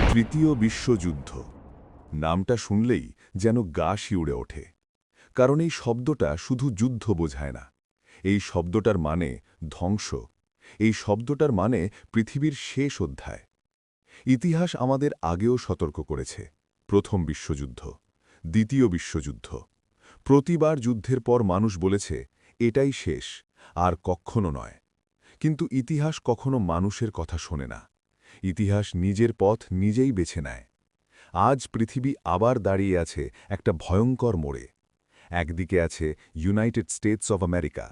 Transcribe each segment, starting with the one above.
তৃতীয় বিশ্বযুদ্ধ নামটা শুনলেই যেন গা শিউড়ে ওঠে। কারণ এই শব্দটা শুধু যুদ্ধ বোঝায় না। এই শব্দটার মানে ধ্বংস। এই শব্দটার মানে পৃথিবীর শেষ অধ্যায়। ইতিহাস আমাদের আগেও সতর্ক করেছে। প্রথম বিশ্বযুদ্ধ, দ্বিতীয় বিশ্বযুদ্ধ। প্রতিবার যুদ্ধের পর মানুষ বলেছে এটাই শেষ, আর কখনো নয়। কিন্তু ইতিহাস কখনো মানুষের কথা শোনে না। ইতিহাস নিজের পথ নিজেই বেছে নেয়। আজ পৃথিবী আবার দাঁড়িয়ে আছে একটা ভয়ঙ্কর মোড়ে। একদিকে আছে ইউনাইটেড স্টেটস অব আমেরিকা,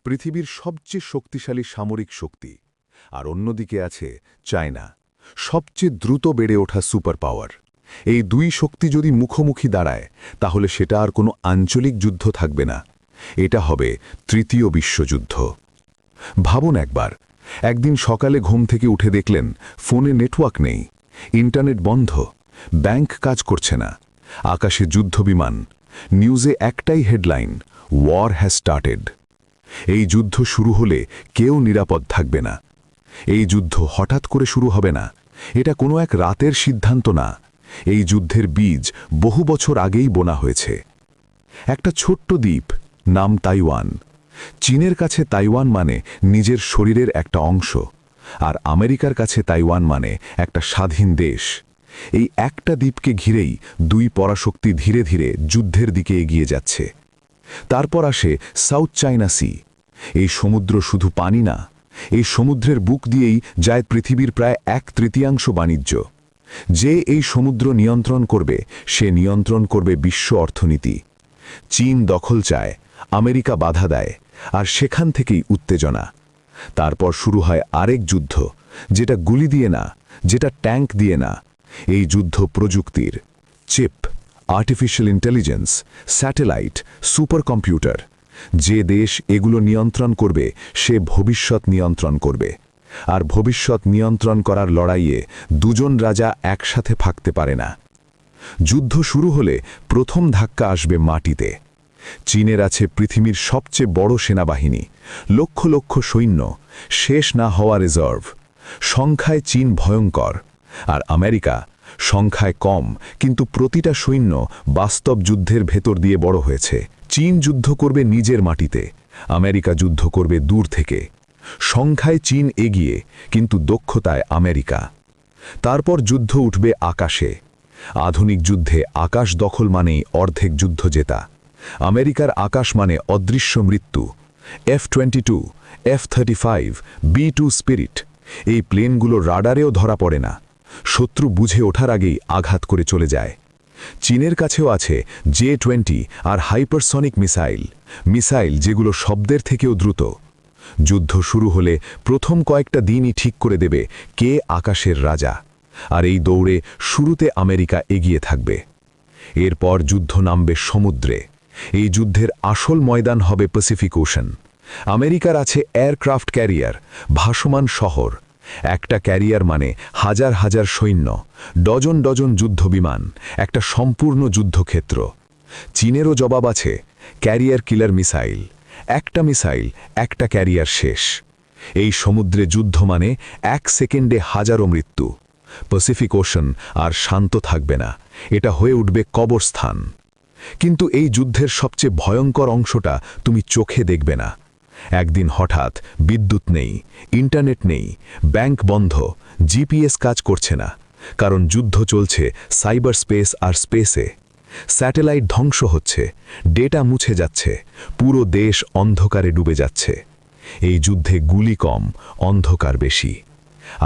পৃথিবীর সবচেয়ে শক্তিশালী সামরিক শক্তি। আর অন্যদিকে আছে চায়না, সবচেয়ে দ্রুত বেড়ে ওঠা সুপার পাওয়ার। এই দুই শক্তি যদি মুখোমুখি দাঁড়ায়, তাহলে সেটা আর কোনো আঞ্চলিক যুদ্ধ থাকবে না। এটা হবে তৃতীয় বিশ্বযুদ্ধ। ভাবুন একবার, একদিন সকালে ঘুম থেকে উঠে দেখলেন ফোনে নেটওয়ার্ক নেই, ইন্টারনেট বন্ধ, ব্যাংক কাজ করছে না, আকাশে যুদ্ধবিমান, নিউজে একটাই হেডলাইন, ওয়ার হ্যাজ স্টার্টেড। এই যুদ্ধ শুরু হলে কেউ নিরাপদ থাকবে না। এই যুদ্ধ হঠাৎ করে শুরু হবে না। এটা কোনো এক রাতের সিদ্ধান্ত না। এই যুদ্ধের বীজ বহু বছর আগেই বোনা হয়েছে। একটা ছোট্ট দ্বীপ, নাম তাইওয়ান। চীনের কাছে তাইওয়ান মানে নিজের শরীরের একটা অংশ, আর আমেরিকার কাছে তাইওয়ান মানে একটা স্বাধীন দেশ। এই একটা দ্বীপকে ঘিরেই দুই পরাশক্তি ধীরে ধীরে যুদ্ধের দিকে এগিয়ে যাচ্ছে। তারপর আসে সাউথ চায়না সি। এই সমুদ্র শুধু পানি না, এই সমুদ্রের বুক দিয়েই যায় পৃথিবীর প্রায় 1/3 বাণিজ্য। যে এই সমুদ্র নিয়ন্ত্রণ করবে, সে নিয়ন্ত্রণ করবে বিশ্ব অর্থনীতি। চীন দখল চায়, আমেরিকা বাধা দেয়, আর সেখান থেকেই উত্তেজনা। তারপর শুরু হয় আরেক যুদ্ধ, যেটা গুলি দিয়ে না, যেটা ট্যাঙ্ক দিয়ে না। এই যুদ্ধ প্রযুক্তির। Chip, artificial intelligence, satellite, super computer. যে দেশ এগুলো নিয়ন্ত্রণ করবে, সে ভবিষ্যৎ নিয়ন্ত্রণ করবে। আর ভবিষ্যৎ নিয়ন্ত্রণ করার লড়াইয়ে দুজন রাজা একসাথে থাকতে পারে না। যুদ্ধ শুরু হলে প্রথম ধাক্কা আসবে মাটিতে। চীনের আছে পৃথিবীর সবচেয়ে বড় সেনাবাহিনী, লক্ষ লক্ষ সৈন্য, শেষ না হওয়া রিজার্ভ। সংখ্যায় চীন ভয়ঙ্কর। আর আমেরিকা সংখ্যায় কম, কিন্তু প্রতিটা সৈন্য বাস্তব যুদ্ধের ভেতর দিয়ে বড় হয়েছে। চীন যুদ্ধ করবে নিজের মাটিতে, আমেরিকা যুদ্ধ করবে দূর থেকে। সংখ্যায় চীন এগিয়ে, কিন্তু দক্ষতায় আমেরিকা। তারপর যুদ্ধ উঠবে আকাশে। আধুনিক যুদ্ধে আকাশ দখল মানেই অর্ধেক যুদ্ধ জেতা। আমেরিকার আকাশ মানে অদৃশ্য মৃত্যু। F-22, F-35, B-2 স্পিরিট, এই প্লেনগুলো রাডারেও ধরা পড়ে না। শত্রু বুঝে ওঠার আগেই আঘাত করে চলে যায়। চীনের কাছেও আছে J-20 আর হাইপারসনিক মিসাইল, যেগুলো শব্দের থেকেও দ্রুত। যুদ্ধ শুরু হলে প্রথম কয়েকটা দিনই ঠিক করে দেবে কে আকাশের রাজা। আর এই দৌড়ে শুরুতে আমেরিকা এগিয়ে থাকবে। এরপর যুদ্ধ নামবে সমুদ্রে। এই যুদ্ধের আসল ময়দান হবে প্যাসিফিক ওশান। আমেরিকার আছে এয়ারক্রাফট ক্যারিয়ার, ভাসমান শহর। একটা ক্যারিয়ার মানে হাজার হাজার সৈন্য, ডজন ডজন যুদ্ধবিমান, একটা সম্পূর্ণ যুদ্ধক্ষেত্র। চীনেরও জবাব আছে, ক্যারিয়ার কিলার মিসাইল। একটা মিসাইল, একটা ক্যারিয়ার শেষ। এই সমুদ্রে যুদ্ধ মানে 1 সেকেন্ডে হাজারো মৃত্যু। প্যাসিফিক ওশান আর শান্ত থাকবে না, এটা হয়ে উঠবে কবরস্থান। কিন্তু এই যুদ্ধের সবচেয়ে ভয়ঙ্কর অংশটা তুমি চোখে দেখবে না। একদিন হঠাৎ বিদ্যুৎ নেই, ইন্টারনেট নেই, ব্যাংক বন্ধ, জিপিএস কাজ করছে না। কারণ যুদ্ধ চলছে সাইবার স্পেস আর স্পেসে। স্যাটেলাইট ধ্বংস হচ্ছে, ডেটা মুছে যাচ্ছে, পুরো দেশ অন্ধকারে ডুবে যাচ্ছে। এই যুদ্ধে গুলি কম, অন্ধকার বেশি।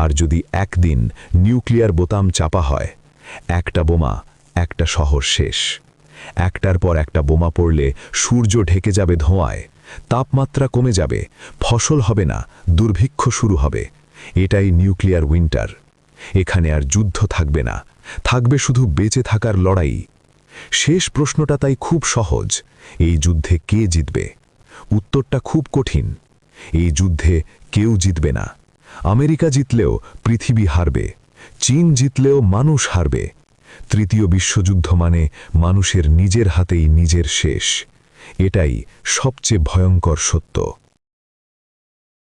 আর যদি একদিন নিউক্লিয়ার বোতাম চাপা হয়, একটা বোমা, একটা শহর শেষ। একটার পর একটা বোমা পড়লে সূর্য ঢেকে যাবে ধোঁয়ায়, তাপমাত্রা কমে যাবে, ফসল হবে না, দুর্ভিক্ষ শুরু হবে। এটাই নিউক্লিয়ার উইন্টার। এখানে আর যুদ্ধ থাকবে না, থাকবে শুধু বেঁচে থাকার লড়াই। শেষ প্রশ্নটা তাই খুব সহজ, এই যুদ্ধে কে জিতবে? উত্তরটা খুব কঠিন। এই যুদ্ধে কেউ জিতবে না। আমেরিকা জিতলেও পৃথিবী হারবে, চীন জিতলেও মানুষ হারবে। তৃতীয় বিশ্বযুদ্ধ মানে মানুষের নিজের হাতেই নিজের শেষ। এটাই সবচেয়ে ভয়ঙ্কর সত্য।